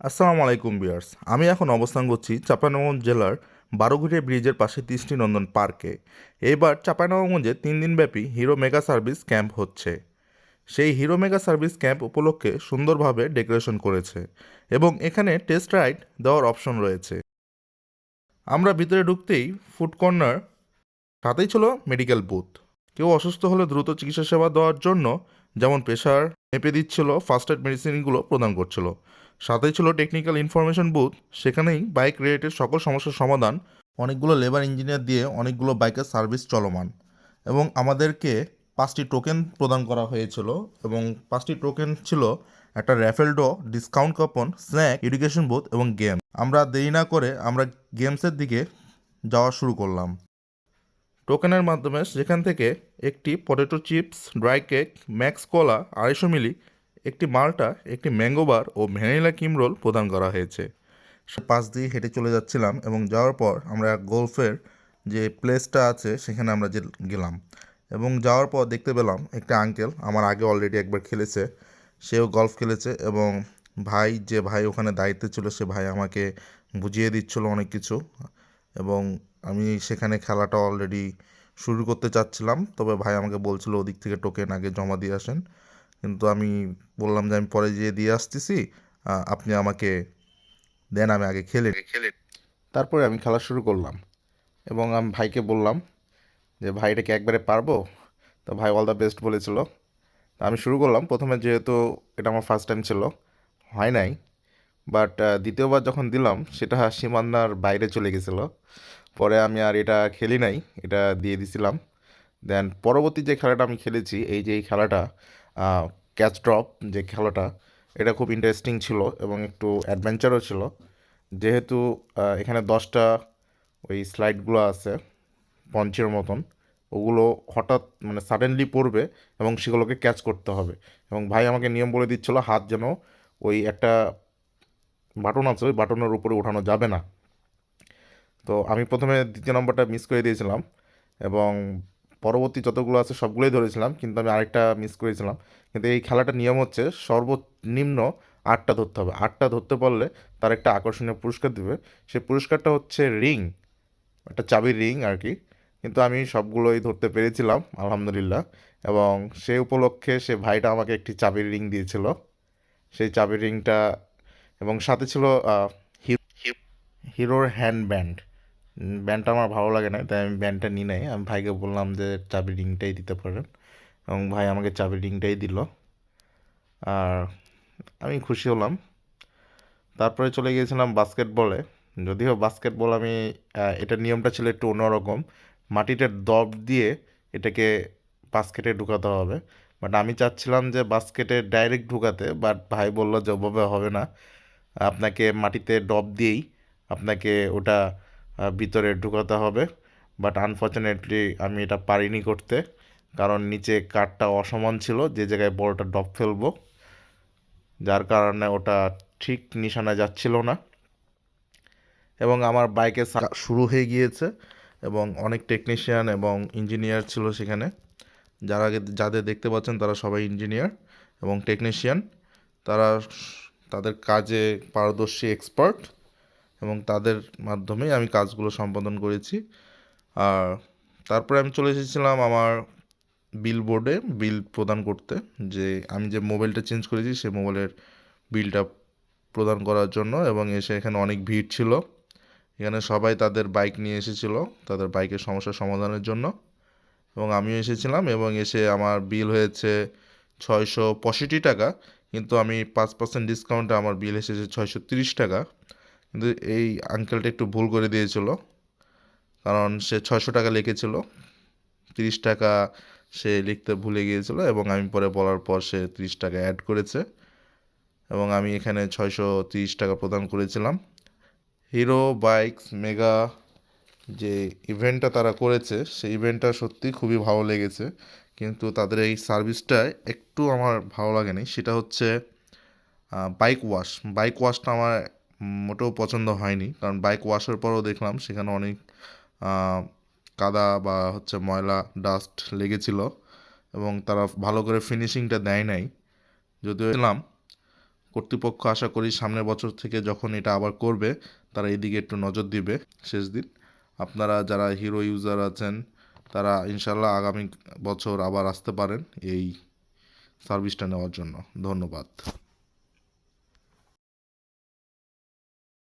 আসসালামু আলাইকুম ভিউয়ার্স। আমি এখন অবস্থান করছি চাঁপাইনবাবগঞ্জ জেলার বারোঘুরিয়া ব্রিজের পাশে দৃষ্টিনন্দন পার্কে। এইবার চাঁপাইনবাবগঞ্জে 3 দিনব্যাপী হিরো মেগা সার্ভিস ক্যাম্প হচ্ছে। সেই হিরো মেগা সার্ভিস ক্যাম্প উপলক্ষে সুন্দরভাবে ডেকোরেশন করেছে এবং এখানে টেস্ট রাইড দেওয়ার অপশন রয়েছে। আমরা ভিতরে ঢুকতেই ফুড কর্নার, সাথেই ছিল মেডিকেল বুথ। কেউ অসুস্থ হলে দ্রুত চিকিৎসা সেবা দেওয়ার জন্য যেমন প্রেশার মেপে দিচ্ছিল, ফার্স্ট এড মেডিসিনগুলো প্রদান করছিল। সাথেই ছিল টেকনিক্যাল ইনফরমেশন বুথ, সেখানেই বাইক রিলেটেড সকল সমস্যার সমাধান। অনেকগুলো লেবার ইঞ্জিনিয়ার দিয়ে অনেকগুলো বাইকের সার্ভিস চলমান এবং আমাদেরকে 5টি টোকেন প্রদান করা হয়েছিল এবং 5টি টোকেন ছিল একটা raffle draw, discount coupon, snack, education booth এবং গেম। আমরা দেরি না করে আমরা গেমসের দিকে যাওয়া শুরু করলাম। টোকেনের মাধ্যমে সেখান থেকে একটি potato chips, dry cake, Max cola 250 মিলি, একটি মাল্টা, একটি ম্যাঙ্গো বার ও ভ্যানিলা ক্রিম রোল প্রদান করা হয়েছে। পাশ দিয়ে হেঁটে চলে যাচ্ছিলাম এবং যাওয়ার পর আমরা গল্ফের যে প্লেসটা আছে সেখানে আমরা গেলাম এবং যাওয়ার পর দেখতে পেলাম একটা আঙ্কেল আমার আগে অলরেডি একবার খেলেছে, সেও গল্ফ খেলেছে এবং যে ভাই ওখানে দায়িত্বে ছিল সে ভাই আমাকে বুঝিয়ে দিচ্ছিল অনেক কিছু। এবং আমি সেখানে খেলাটা অলরেডি শুরু করতে চাচ্ছিলাম, তবে ভাই আমাকে বলছিল ওদিক থেকে টোকেন আগে জমা দিয়ে আসেন, কিন্তু আমি বললাম যে আমি পরে যেয়ে দিয়ে আসতেছি, আপনি আমাকে দেন, আমি আগে খেলে তারপরে আমি খেলা শুরু করলাম এবং আমি ভাইকে বললাম যে ভাই এটা কি একবারে পারবো? তো ভাই অল দ্য বেস্ট বলেছিল। তা আমি শুরু করলাম। প্রথমে যেহেতু এটা আমার ফার্স্ট টাইম ছিল, হয় নাই, বাট দ্বিতীয়বার যখন দিলাম সেটা সীমানার বাইরে চলে গেছিলো। পরে আমি আর এটা খেলি নাই, এটা দিয়ে দিছিলাম। দেন পরবর্তী যে খেলাটা আমি খেলেছি, এই খেলাটা ক্যাচ ড্রপ যে খেলাটা, এটা খুব ইন্টারেস্টিং ছিল এবং একটু অ্যাডভেঞ্চারও ছিল। যেহেতু এখানে 10টা ওই স্লাইডগুলো আছে পঞ্চের মতন, ওগুলো হঠাৎ মানে সাডেনলি পড়বে এবং সেগুলোকে ক্যাচ করতে হবে। এবং ভাই আমাকে নিয়ম বলে দিচ্ছিল হাত যেন ওই একটা বাটন আছে ওই বাটনের উপরে ওঠানো যাবে না। তো আমি প্রথমে দ্বিতীয় নম্বরটা মিস করে দিয়েছিলাম এবং পরবর্তী যতগুলো আছে সবগুলোই ধরেছিলাম, কিন্তু আমি আরেকটা মিস করেছিলাম। কিন্তু এই খেলাটার নিয়ম হচ্ছে সর্বনিম্ন 8টা ধরতে হবে। 8টা ধরতে পারলে তার একটা আকর্ষণীয় পুরস্কার দেবে। সেই পুরস্কারটা হচ্ছে রিং, একটা চাবির রিং আর কি। কিন্তু আমি সবগুলোই ধরতে পেরেছিলাম আলহামদুলিল্লাহ। এবং সেই উপলক্ষে সে ভাইটা আমাকে একটি চাবির রিং দিয়েছিল। সেই চাবির রিংটা এবং সাথে ছিল হিরোর হ্যান্ড ব্যান্ড। ব্যান্ডটা আমার ভালো লাগে না, তাই আমি ব্যান্ডটা নিই নাই। আমি ভাইকে বললাম যে চাবির রিংটাই দিতে পারেন এবং ভাই আমাকে চাবির রিংটাই দিল। আর আমি খুশি হলাম। তারপরে চলে গিয়েছিলাম বাস্কেটবলে। যদিও বাস্কেটবল আমি এটার নিয়মটা ছিল একটু অন্যরকম। মাটিতে দব দিয়ে এটাকে বাস্কেটে ঢুকাতে হবে, বাট আমি চাচ্ছিলাম যে বাস্কেটে ডাইরেক্ট ঢুকাতে, বাট ভাই বলল যে ওভাবে হবে না, আপনাকে মাটিতে ডব দিয়েই আপনাকে ওটা ভিতরে ঢুকাতে হবে। বাট আনফর্চুনেটলি আমি এটা পারিনি করতে, কারণ নিচে কাঠটা অসমান ছিল যে জায়গায় বলটা ডব ফেলবো, যার কারণে ওটা ঠিক নিশানায় যাচ্ছিল না। এবং আমার বাইকে শুরু হয়ে গিয়েছে এবং অনেক টেকনিশিয়ান এবং ইঞ্জিনিয়ার ছিল সেখানে। যাদের দেখতে পাচ্ছেন তারা সবাই ইঞ্জিনিয়ার এবং টেকনিশিয়ান। তারা তাদের কাজে পারদর্শী, এক্সপার্ট, এবং তাদের মাধ্যমেই আমি কাজগুলো সম্পাদন করেছি। আর তারপরে আমি চলে এসেছিলাম আমার বোর্ডে বিল প্রদান করতে, যে আমি যে মোবাইলটা চেঞ্জ করেছি সেই মোবাইলের বিলটা প্রদান করার জন্য। এবং এখানে অনেক ভিড় ছিল। এখানে সবাই তাদের বাইক নিয়ে এসেছিল তাদের বাইকের সমস্যার সমাধানের জন্য, এবং আমিও এসেছিলাম। এবং এসে আমার বিল হয়েছে 665 টাকা, কিন্তু আমি 5% ডিসকাউন্টে আমার বিল এসেছে 630 টাকা। কিন্তু এই আঙ্কেলটা একটু ভুল করে দিয়েছিল, কারণ সে 600 টাকা লিখেছিল, 30 টাকা সে লিখতে ভুলে গিয়েছিল এবং আমি পরে বলার পর সে 30 টাকা অ্যাড করেছে এবং আমি এখানে 630 টাকা প্রদান করেছিলাম। হিরো বাইকস মেগা যে ইভেন্টটা তারা করেছে সেই ইভেন্টটা সত্যি খুবই ভালো লেগেছে, কিন্তু তাদের এই সার্ভিসটা একটু আমার ভালো লাগেনি। সেটা হচ্ছে বাইক ওয়াশটা আমার মোটেও পছন্দ হয়নি, কারণ বাইক ওয়াশের পরও দেখলাম সেখানে অনেক কাদা বা হচ্ছে ময়লা, ডাস্ট লেগেছিল এবং তারা ভালো করে ফিনিশিংটা দেয় নাই। যদিও এলাম, কর্তৃপক্ষ আশা করি সামনের বছর থেকে যখন এটা আবার করবে তারা এদিকে একটু নজর দিবে। শেষ দিন আপনারা যারা হিরো ইউজার আছেন তারা ইনশাল্লাহ আগামী বছর আবার আসতে পারেন এই সার্ভিসটা নেওয়ার জন্য। ধন্যবাদ।